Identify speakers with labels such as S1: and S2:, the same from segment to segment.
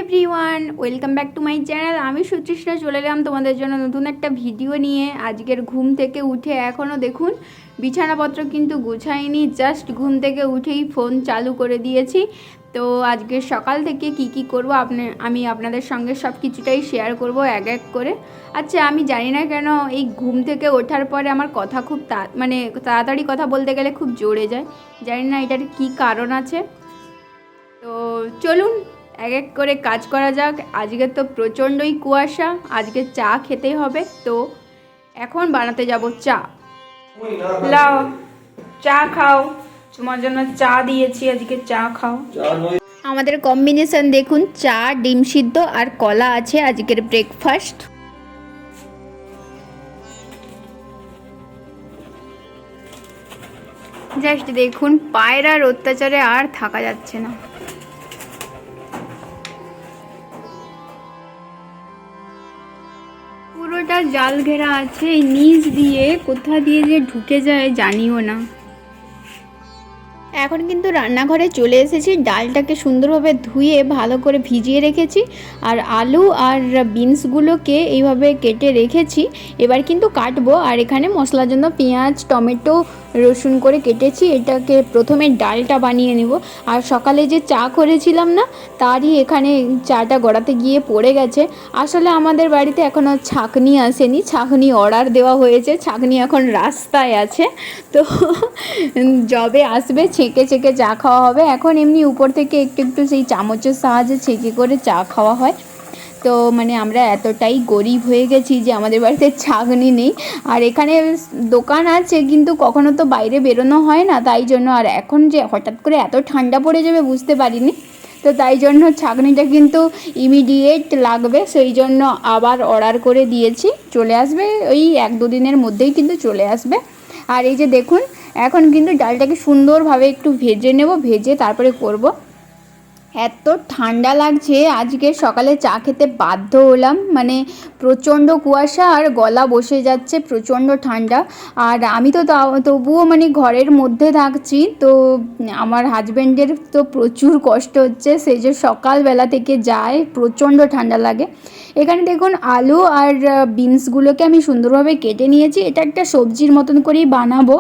S1: Everyone, welcome back to my channel. আমি সুতৃষ্ণা চলে এলাম তোমাদের জন্য নতুন একটা ভিডিও নিয়ে। আজকের ঘুম থেকে উঠে এখনও দেখুন বিছানাপত্র কিন্তু গুছাইনি, জাস্ট ঘুম থেকে উঠেই ফোন চালু করে দিয়েছি। তো আজকে সকাল থেকে কি করব আমি আপনাদের সঙ্গে সব কিছুটাই শেয়ার করব এক এক করে। আচ্ছা, আমি জানি না কেন এই ঘুম থেকে ওঠার পরে আমার কথা খুব তাড়াতাড়ি কথা বলতে গেলে খুব জোরে যায়। জানি না এটার কি কারণ আছে। তো চলুন এক এক করে কাজ করা যাক। আজকে তো প্রচণ্ডই কুয়াশা, আজকে চা খেতেই হবে। তো এখন বানাতে যাব চা। লাও চা খাও, তোমার জন্য চা দিয়েছি, আজকে চা খাও। আমাদের কম্বিনেশন দেখুন, চা, ডিম সিদ্ধ আর কলা আছে আজকের ব্রেকফাস্ট। জাস্ট দেখুন, পায়রার অত্যাচারে আর থাকা যাচ্ছে না। পুরোটা জাল ঘেরা আছে, নিচ দিয়ে কোথা দিয়ে যে ঢুকে যায় জানিও না। এখন কিন্তু রান্নাঘরে চলে এসেছি। ডালটাকে সুন্দরভাবে ধুয়ে ভালো করে ভিজিয়ে রেখেছি, আর আলু আর বিনসগুলোকে এইভাবে কেটে রেখেছি। এবার কিন্তু কাটবো। আর এখানে মশলার জন্য পেঁয়াজ, টমেটো, রসুন করে কেটেছি। এটাকে প্রথমে ডালটা বানিয়ে নেব। আর সকালে যে চা করেছিলাম না, তারই এখানে চাটা গড়াতে গিয়ে পড়ে গেছে। আসলে আমাদের বাড়িতে এখনও ছাঁকনি আসেনি, ছাঁকনি অর্ডার দেওয়া হয়েছে। ছাঁকনি এখন রাস্তায় আছে, তো যবে আসবে ছেঁকে ছেঁকে চা খাওয়া হবে। এখন এমনি উপর থেকে একটু একটু সেই চামচের সাহায্যে ছেঁকে করে চা খাওয়া হয়। তো আমরা এতটাই গরিব হয়ে গেছি যে আমাদের বাড়িতে ছাঁকনি নেই। আর এখানে দোকান আছে, কিন্তু কখনো তো বাইরে বেরোনো হয় না, তাই জন্য। আর এখন যে হঠাৎ করে এত ঠান্ডা পড়ে যাবে বুঝতে পারিনি, তো তাই জন্য ছাঁকনিটা কিন্তু ইমিডিয়েট লাগবে, সেই জন্য আবার অর্ডার করে দিয়েছি। চলে আসবে ওই 1-2 দিনের মধ্যেই কিন্তু চলে আসবে। আর এই যে দেখুন, এখন কিন্তু ডালটাকে সুন্দরভাবে একটু ভেজে নেব, ভেজে তারপরে করব। এত ঠান্ডা লাগছে, আজকে সকালে চা খেতে বাধ্য হলাম। প্রচণ্ড কুয়াশা আর গলা বসে যাচ্ছে, প্রচণ্ড ঠান্ডা। আর আমি তো তবুও ঘরের মধ্যে থাকছি। তো আমার হাজব্যান্ডের তো প্রচুর কষ্ট হচ্ছে, সে যে সকালবেলা থেকে যায়, প্রচণ্ড ঠান্ডা লাগে। এখানে দেখুন আলু আর বিনসগুলোকে আমি সুন্দরভাবে কেটে নিয়েছি। এটা একটা সবজির মতন করেই বানাবো,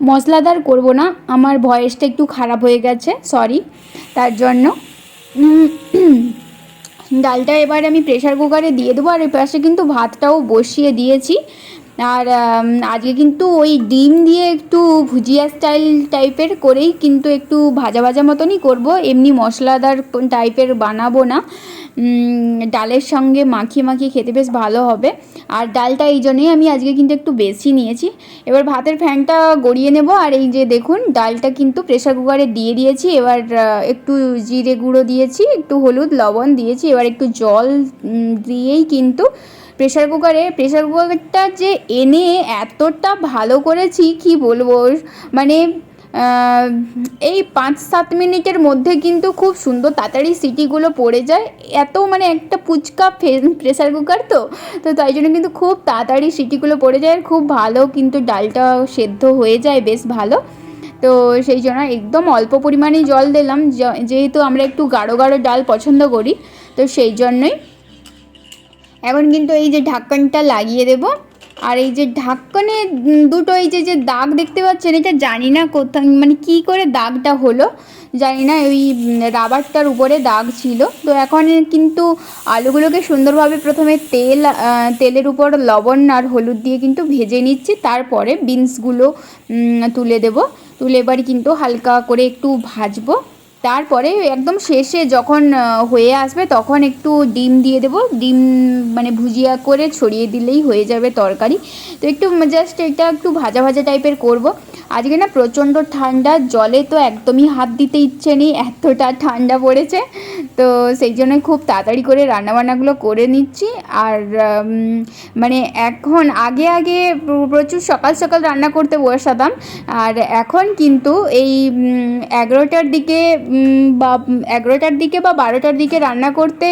S1: মশলাদার করব না। আমার ভয়েসটা একটু খারাপ হয়ে গেছে, সরি তার জন্য। ডালটা এবার আমি প্রেসার কুকারে দিয়ে দেবো। আর এর পাশে কিন্তু ভাতটাও বসিয়ে দিয়েছি। আর আজকে কিন্তু ওই ডিম দিয়ে একটু ভুজিয়া স্টাইল টাইপের করেই কিন্তু একটু ভাজা ভাজা মতনই করব, এমনি মশলাদার টাইপের বানাবো না। ডালের সঙ্গে মাখিয়ে মাখিয়ে খেতে বেশ ভালো হবে। আর ডালটা এই জন্যই আমি আজকে কিন্তু একটু বেশি নিয়েছি। এবার ভাতের ফ্যানটা গড়িয়ে নেব। আর এই যে দেখুন, ডালটা কিন্তু প্রেসার কুকারে দিয়ে দিয়েছি। এবার একটু জিরে গুঁড়ো দিয়েছি, একটু হলুদ, লবণ দিয়েছি। এবার একটু জল দিয়েই কিন্তু প্রেসার কুকারটা যে এনে এতটা ভালো করেছি কি বলবো। এই 5-7 মিনিটের মধ্যে কিন্তু খুব সুন্দর তাড়াতাড়ি সিটিগুলো পড়ে যায়। এত একটা পুচকা প্রেসার কুকার, তো তাই জন্য কিন্তু খুব তাড়াতাড়ি সিটিগুলো পড়ে যায়, খুব ভালো কিন্তু ডালটা সেদ্ধ হয়ে যায় বেশ ভালো। তো সেই জন্য একদম অল্প পরিমাণেই জল দিলাম, যেহেতু আমরা একটু গাঢ় গাঢ় ডাল পছন্দ করি, তো সেই জন্যই। এখন কিন্তু এই যে ঢাকনটা লাগিয়ে দেব। আর এই যে ঢাকনে দুটো এই যে দাগ দেখতে পাচ্ছেন, এটা জানি না কোথায় কী করে দাগটা হলো জানি না, ওই রাবারটার উপরে দাগ ছিল। তো এখন কিন্তু আলুগুলোকে সুন্দরভাবে প্রথমে তেলের উপর লবণ আর হলুদ দিয়ে কিন্তু ভেজে নিচ্ছি। তারপরে বিনসগুলো তুলে দেব। তুলে এবার কিন্তু হালকা করে একটু ভাজবো। তারপরে একদম শেষে যখন হয়ে আসবে তখন একটু ডিম দিয়ে দেবো। ডিম ভুজিয়া করে ছড়িয়ে দিলেই হয়ে যাবে তরকারি। তো একটু জাস্ট এটা একটু ভাজা ভাজা টাইপের করব। আজকে না প্রচণ্ড ঠান্ডা, জলে তো একদমই হাত দিতে ইচ্ছে নেই, এতটা ঠান্ডা পড়েছে। তো সেই জন্যই খুব তাড়াতাড়ি করে রান্নাবান্নাগুলো করে নিচ্ছি। আর এখন আগে প্রচুর সকাল সকাল রান্না করতে বসাতাম। আর এখন কিন্তু এই 11টার দিকে বা 12টার দিকে রান্না করতে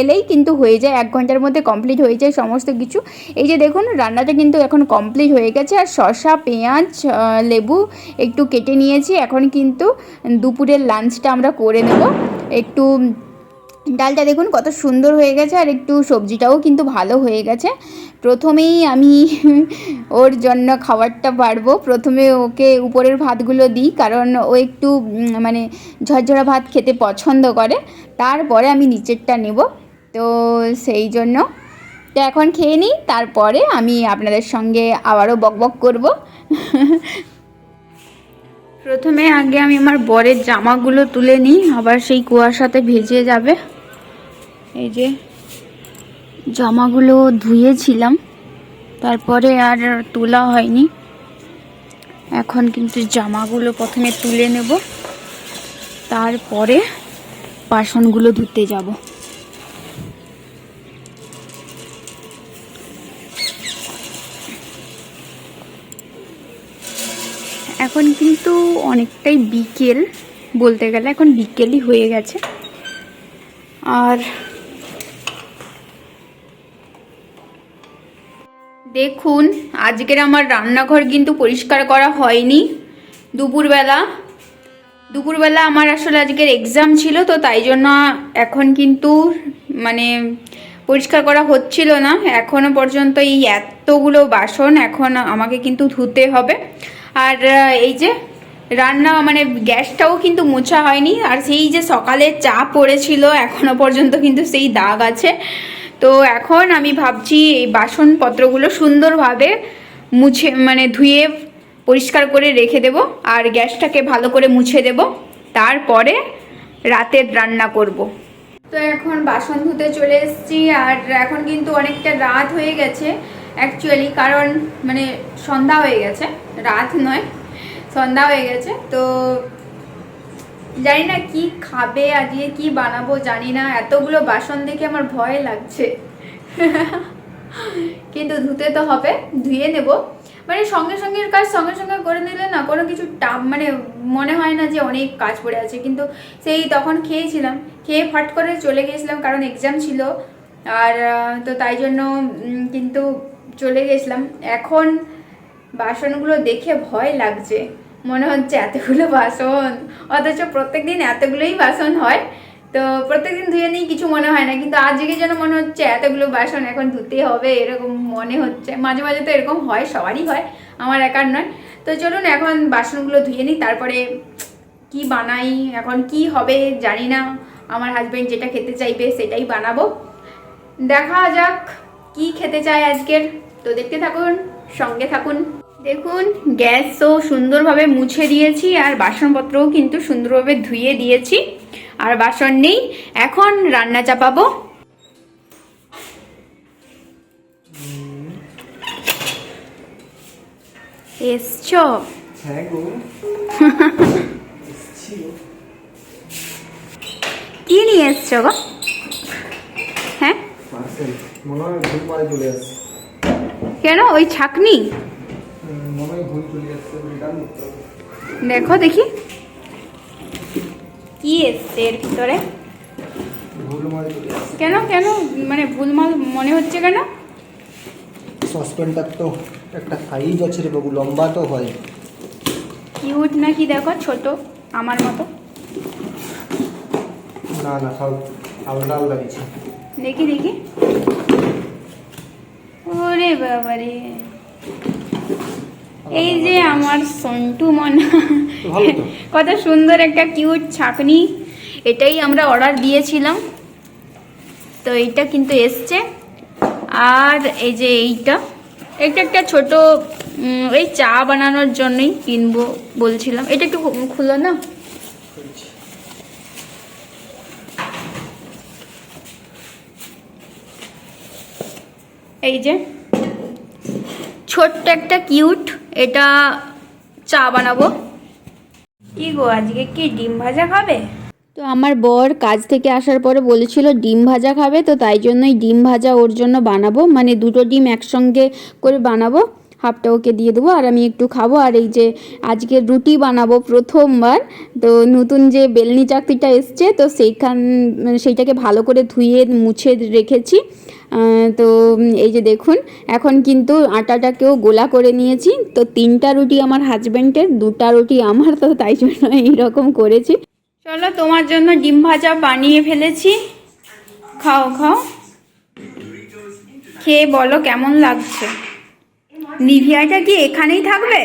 S1: এলেই কিন্তু হয়ে যায়, 1 ঘন্টার মধ্যে কমপ্লিট হয়ে যায় সমস্ত কিছু। এই যে দেখুন, রান্নাটা কিন্তু এখন কমপ্লিট হয়ে গেছে। আর শসা, পেঁয়াজ, লেবু একটু কেটে নিয়েছি। এখন কিন্তু দুপুরের লাঞ্চটা আমরা করে নেব। একটু ডালটা দেখুন কত সুন্দর হয়ে গেছে, আর একটু সবজিটাও কিন্তু ভালো হয়ে গেছে। প্রথমেই আমি ওর জন্য খাবারটা বাড়বো, প্রথমে ওকে উপরের ভাতগুলো দিই, কারণ ও একটু মানে ঝরঝরা ভাত খেতে পছন্দ করে, তারপরে আমি নিচেরটা নেব। তো সেই জন্য তো এখন খেয়ে নিই, তারপরে আমি আপনাদের সঙ্গে আবারও বকবক করব। প্রথমে আগে আমি আমার বরের জামাগুলো তুলে নিই, আবার সেই কুয়াশাতে ভেজে যাবে। এই যে জামাগুলো ধুয়েছিলাম, তারপরে আর তোলা হয়নি। এখন কিন্তু জামাগুলো প্রথমে তুলে নেব, তারপরে বাসনগুলো ধুতে যাব। এখন কিন্তু অনেকটাই বিকেল, বলতে গেলে এখন বিকেলই হয়ে গেছে। আর দেখুন আজকের আমার রান্নাঘর কিন্তু পরিষ্কার করা হয়নি। দুপুরবেলা আমার আসলে আজকের এক্সাম ছিল, তো তাই জন্য এখন কিন্তু মানে পরিষ্কার করা হচ্ছিল না এখনো পর্যন্ত। এই এতগুলো বাসন এখন আমাকে কিন্তু ধুতে হবে। আর এই যে রান্না মানে গ্যাসটাও কিন্তু মোছা হয়নি, আর সেই যে সকালে চা পড়েছিল এখনো পর্যন্ত কিন্তু সেই দাগ আছে। তো এখন আমি ভাবছি এই বাসনপত্রগুলো সুন্দরভাবে মুছে মানে ধুয়ে পরিষ্কার করে রেখে দেব, আর গ্যাসটাকে ভালো করে মুছে দেব, তারপরে রাতের রান্না করব। তো এখন বাসন ধুতে চলে এসেছি, আর এখন কিন্তু অনেকটা রাত হয়ে গেছে অ্যাকচুয়ালি, কারণ মানে সন্ধ্যা হয়ে গেছে, রাত নয় সন্ধ্যা হয়ে গেছে। তো জানি না কি খাবে আজকে, কি বানাবো জানি না, এতগুলো বাসন দেখে আমার ভয় লাগছে। কিন্তু ধুতে তো হবে, ধুয়ে নেব। মানে সঙ্গে সঙ্গে কাজ সঙ্গে সঙ্গে করে নিলে না কোনো কিছু মানে মনে হয় না যে অনেক কাজ পড়ে আছে। কিন্তু সেই তখন খেয়েছিলাম, খেয়ে ফাট করে চলে গিয়েছিলাম, কারণ এক্সাম ছিল। আর তো তাই জন্য কিন্তু চলে গেছিলাম। এখন বাসনগুলো দেখে ভয় লাগছে, মনে হচ্ছে এতগুলো বাসন, অথচ প্রত্যেকদিন এতগুলোই বাসন হয়। তো প্রত্যেকদিন ধুয়ে নিই, কিছু মনে হয় না, কিন্তু আজকে যেন মনে হচ্ছে এতগুলো বাসন এখন ধুতে হবে, এরকম মনে হচ্ছে। মাঝে মাঝে তো এরকম হয়, সবারই হয়, আমার একার নয়। তো চলুন এখন বাসনগুলো ধুয়ে নিই, তারপরে কি বানাই, এখন কি হবে জানি না। আমার হাজব্যান্ড যেটা খেতে চাইবে সেটাই বানাবো, দেখা যাক কি খেতে চায় আজকের। তো দেখতে থাকুন, সঙ্গে থাকুন। দেখুন গ্যাসও সুন্দরভাবে মুছে দিয়েছি, আর বাসনপত্রও কিন্তু সুন্দরভাবে ধুয়ে দিয়েছি, আর বাসন নেই। এখন রান্না চাপাবো। এসছো?
S2: হ্যাঁ গো।
S1: কি নিয়ে এসছো গো? হ্যাঁ
S2: মনে হয় ভুল পারে চলে আসছে।
S1: কেন? ওই ছাকনি
S2: মনে হয় ভুল চলে আসছে,
S1: দেখো দেখি কি এসছে এর ভিতরে।
S2: ভুল মাল চলে আসছে।
S1: কেন কেন মানে ভুলমাল মনে হচ্ছে কেন?
S2: সসপ্যানটার তো একটা সাইজ আছে রে বাবু, লম্বা তো হয়।
S1: কিউট নাকি? দেখো ছোট আমার মতো।
S2: না না, সব আলাদা আলাদা কিছু।
S1: দেখি দেখি। ওরে বাবারে, এই যে আমার সন্টু মনা, কত সুন্দর একটা কিউট ছাকনি। এটাই আমরা অর্ডার দিয়েছিলাম, তো এইটা কিন্তু এসছে। আর এই যে এইটা একটা ছোট এই চা বানানোর জন্যই কিনবো বলছিলাম। এটা একটু খুলো না। এই যে ছোট্ট একটা কিউট, এটা চা বানাবো। কি গো আজকে কি ডিম ভাজা খাবে? তো আমার বর কাজ থেকে আসার পরে বলেছিল ডিম ভাজা খাবে, তো তাই জন্যই ডিম ভাজা ওর জন্য বানাবো, মানে দুটো ডিম একসঙ্গে করে বানাবো, হাফটা ওকে দিয়ে দেবো আর আমি একটু খাবো। আর এই যে আজকে রুটি বানাবো প্রথমবার, তো নতুন যে বেলনি চাকতিটা এসছে, তো সেইটাকে ভালো করে ধুয়ে মুছে রেখেছি। তো এই যে দেখুন এখন কিন্তু আটাটাকেও গোলা করে নিয়েছি। তো 3টা রুটি আমার হাজব্যান্ডের, 2টা রুটি আমার, তো তাই জন্য এইরকম করেছি। চলো তোমার জন্য ডিম ভাজা বানিয়ে ফেলেছি, খাও খাও, খেয়ে বলো কেমন লাগছে। নিভিয়াটা কি এখানেই থাকবে?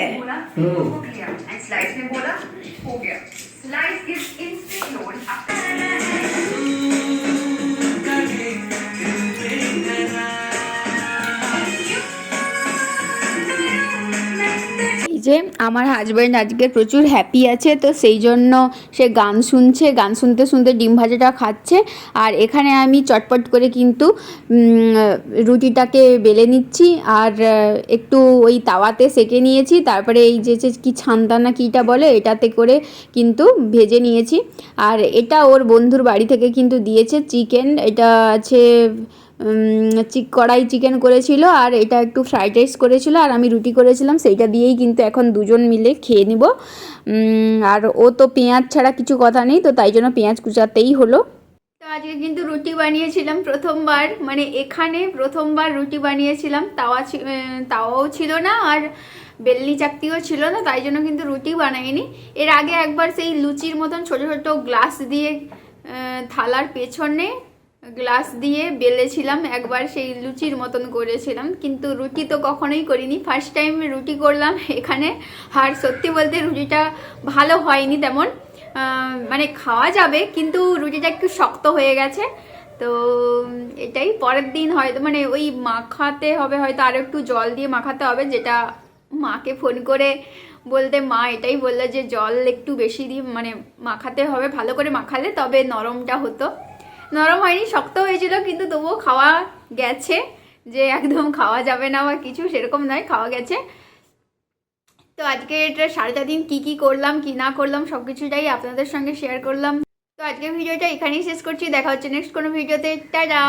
S2: হুম
S1: এই যে আমার হাজব্যান্ড আজকে প্রচুর হ্যাপি আছে, তো সেই জন্য সে গান শুনছে, গান শুনতে শুনতে ডিম ভাজাটা খাচ্ছে। আর এখানে আমি চটপট করে কিন্তু রুটিটাকে বেলে নিচ্ছি আর একটু ওই তাওয়াতে সেঁকে নিয়েছি, তারপরে এই যে কি ছান্তা না কীটা বলে এটাতে করে কিন্তু ভেজে নিয়েছি। আর এটা ওর বন্ধুর বাড়ি থেকে কিন্তু দিয়েছে চিকেন, এটা আছে কড়াই চিকেন করেছিল, আর এটা একটু ফ্রাইড রাইস করেছিল, আর আমি রুটি করেছিলাম, সেইটা দিয়েই কিন্তু এখন দুজন মিলে খেয়ে নিব। আর ও তো পেঁয়াজ ছাড়া কিছু কথা নেই, তো তাই জন্য পেঁয়াজ কুচাতেই হলো। তো আজকে কিন্তু রুটি বানিয়েছিলাম প্রথমবার, মানে এখানে প্রথমবার রুটি বানিয়েছিলাম। তাওয়াও ছিল না আর বেলনি চাকতিও ছিল না, তাই জন্য কিন্তু রুটি বানাইনি। এর আগে একবার সেই লুচির মতন ছোট ছোট গ্লাস দিয়ে থালার পেছনে গ্লাস দিয়ে বেলেছিলাম, একবার সেই লুচির মতন করেছিলাম, কিন্তু রুটি তো কখনোই করিনি, ফার্স্ট টাইম রুটি করলাম এখানে। আর সত্যি বলতে রুটিটা ভালো হয়নি তেমন, মানে খাওয়া যাবে কিন্তু রুটিটা একটু শক্ত হয়ে গেছে। তো এটাই পরের দিন হয়তো মানে ওই মাখাতে হবে, হয়তো আরও একটু জল দিয়ে মাখাতে হবে, যেটা মাকে ফোন করে বলতে মা এটাই বললো যে জল একটু বেশি দিয়ে মানে মাখাতে হবে, ভালো করে মাখালে তবে নরমটা হতো। নরম হয়নি, শক্ত হয়েছিল, কিন্তু তবুও খাওয়া গেছে, যে একদম খাওয়া যাবে না বা কিছু সেরকম নয়, খাওয়া গেছে। তো আজকে এটা 4.5 দিন কী করলাম কি না করলাম সব কিছুটাই আপনাদের সঙ্গে শেয়ার করলাম। তো আজকের ভিডিওটা এখানেই শেষ করছি, দেখা হচ্ছে নেক্সট কোনো ভিডিওতে। টাটা।